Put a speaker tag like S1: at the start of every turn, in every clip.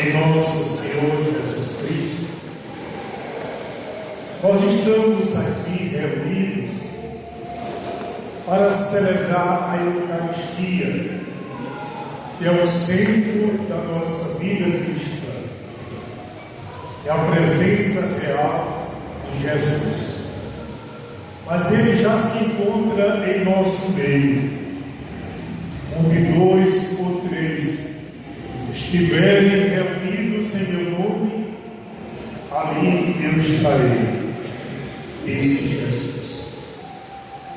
S1: em nosso Senhor Jesus Cristo, nós estamos aqui reunidos para celebrar a Eucaristia, que é o centro da nossa vida cristã, é a presença real de Jesus. Mas Ele já se encontra em nosso meio, onde 2 ou 3 estiverem reunidos em meu nome, ali eu estarei, disse Jesus.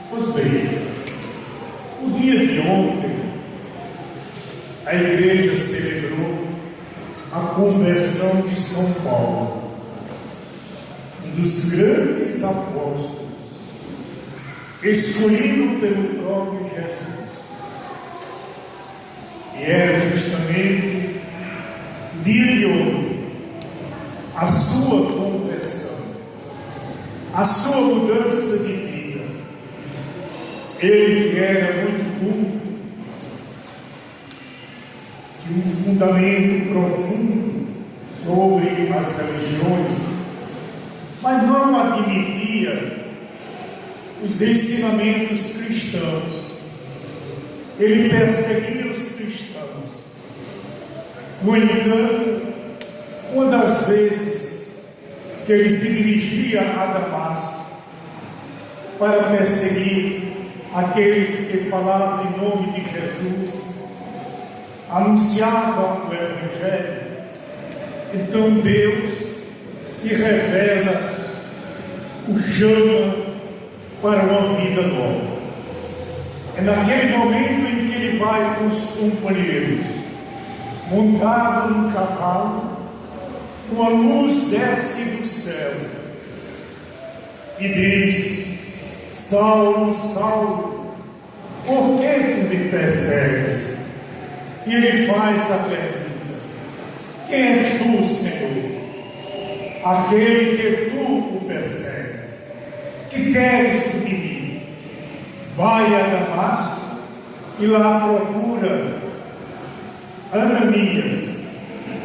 S1: Pois bem, no dia de ontem, a igreja celebrou a conversão de São Paulo, um dos grandes apóstolos, escolhido pelo próprio Jesus. E era justamente o dia de ontem a sua conversão, a sua mudança de vida. Ele que era muito culto, que um fundamento profundo sobre as religiões, mas não admitia os ensinamentos cristãos. Ele perseguia os cristãos. No entanto, uma das vezes que ele se dirigia a Damasco para perseguir aqueles que falavam em nome de Jesus, anunciavam o Evangelho, então Deus se revela, o chama para uma vida nova. É naquele momento em que ele vai com os companheiros, montado num cavalo, uma luz desce do céu e diz: Saulo, Saulo, por que tu me persegues? E ele faz a pergunta: quem és tu, Senhor? Aquele que tu o persegues. Que queres tu de mim? Vai a Damasco e lá procura Ananias,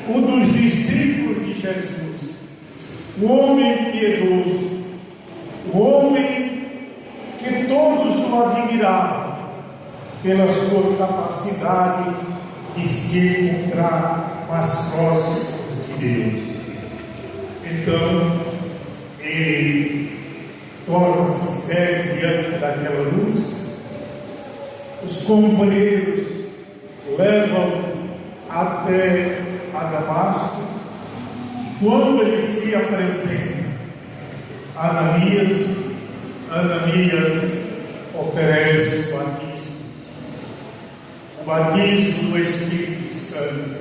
S1: um dos discípulos de Jesus, um homem piedoso, um homem que todos o admiravam pela sua capacidade de se encontrar mais próximo de Deus. Então, ele torna-se sério diante daquela luz. Os companheiros levam até a Damasco. Quando ele se apresenta a Ananias oferece o batismo do Espírito Santo,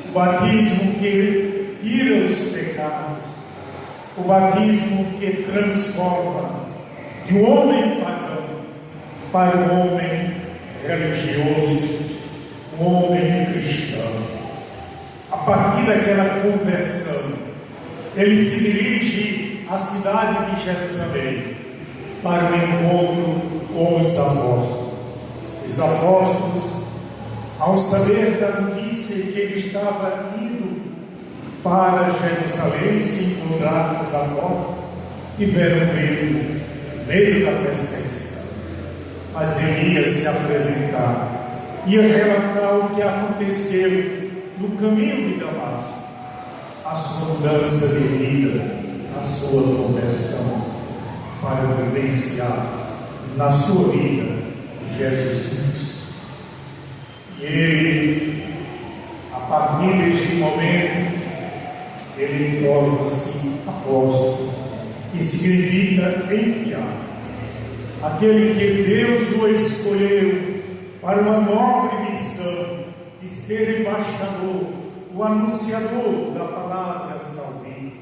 S1: o batismo que tira os pecados, o batismo que transforma de um homem pagão para um homem religioso, um homem cristão. A partir daquela conversão, ele se dirige à cidade de Jerusalém para o encontro com os apóstolos. Os apóstolos, ao saber da notícia que ele estava indo para Jerusalém se encontrar com os apóstolos, tiveram medo da perseguição. Mas ele ia se apresentar, ia relatar o que aconteceu no caminho de Damasco, a sua mudança de vida, a sua conversão, para vivenciar na sua vida Jesus Cristo. E ele, a partir deste momento, ele torna-se apóstolo, que significa enviado. Aquele que Deus o escolheu para uma nobre missão de ser embaixador, o anunciador da palavra salvífica,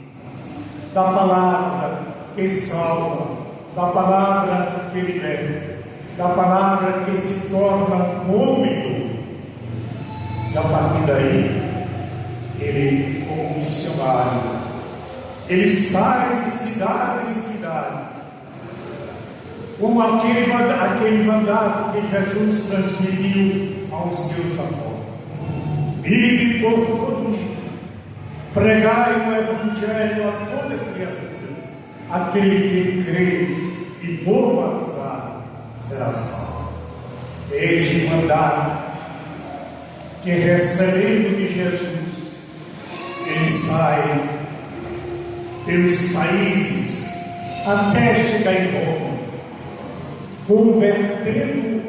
S1: da palavra que salva, da palavra que liberta, da palavra que se torna homem novo. E a partir daí, ele, como missionário, ele sai de cidade em cidade, como aquele mandato que Jesus transmitiu aos seus apóstolos: ide por todo mundo Pregai o Evangelho a toda criatura. Aquele que crê e for batizado será salvo. Este mandato que, recebendo de Jesus, ele sai pelos países até chegar em Roma, convertendo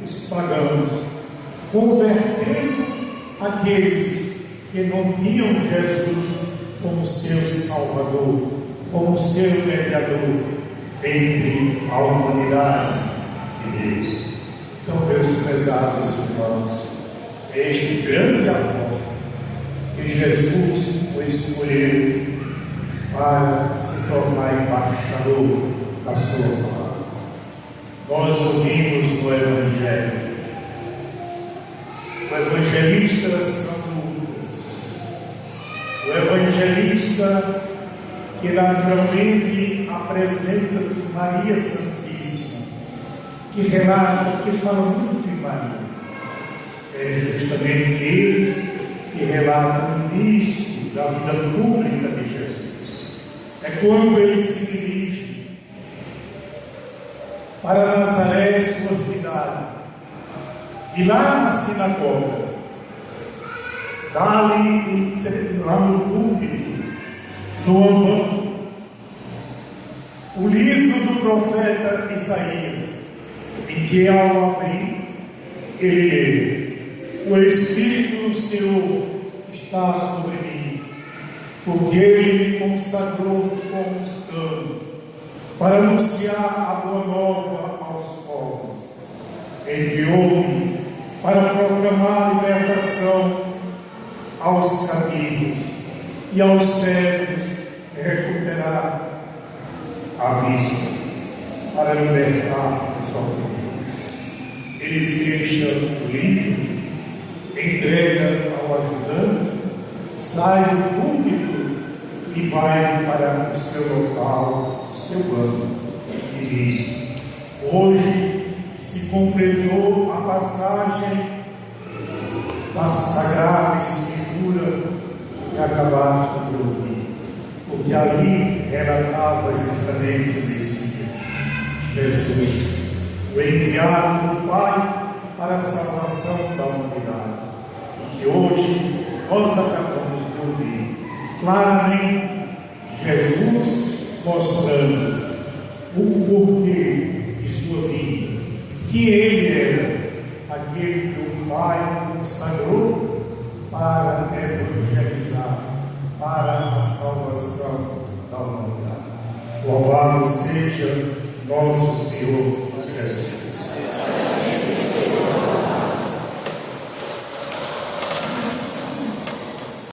S1: os pagãos, convertendo aqueles que não tinham Jesus como seu Salvador, como seu mediador entre a humanidade e Deus. Então, meus prezados irmãos, este grande apóstolo que Jesus o escolheu para se tornar embaixador da sua palavra. Nós ouvimos no Evangelho. O evangelista São Lucas, o evangelista que naturalmente apresenta Maria Santíssima, que relata, que fala muito em Maria. É justamente ele que relata o início da vida pública de Jesus. É quando ele se dirige para Nazaré, sua cidade, e lá na sinagoga, dali lá no púlpito, no ambão, o livro do profeta Isaías, em que ao abrir, ele lê: o Espírito do Senhor está sobre mim, porque ele me consagrou como santo, para anunciar a boa nova aos povos. Enviou-me para proclamar libertação aos cativos e aos cegos recuperar a vista, para libertar os oprimidos. Ele fecha o livro, entrega ao ajudante, sai do púlpito e vai para o seu local, o seu banco, e diz: hoje se completou a passagem da Sagrada Escritura que acabaste de ouvir, porque ali relatava justamente o Messias, Jesus, o enviado do Pai para a salvação da humanidade, e que hoje nós acabamos de ouvir claramente Jesus mostrando o porquê de sua vida, que ele era aquele que o Pai consagrou para evangelizar, para a salvação da humanidade. Louvado seja nosso Senhor Jesus.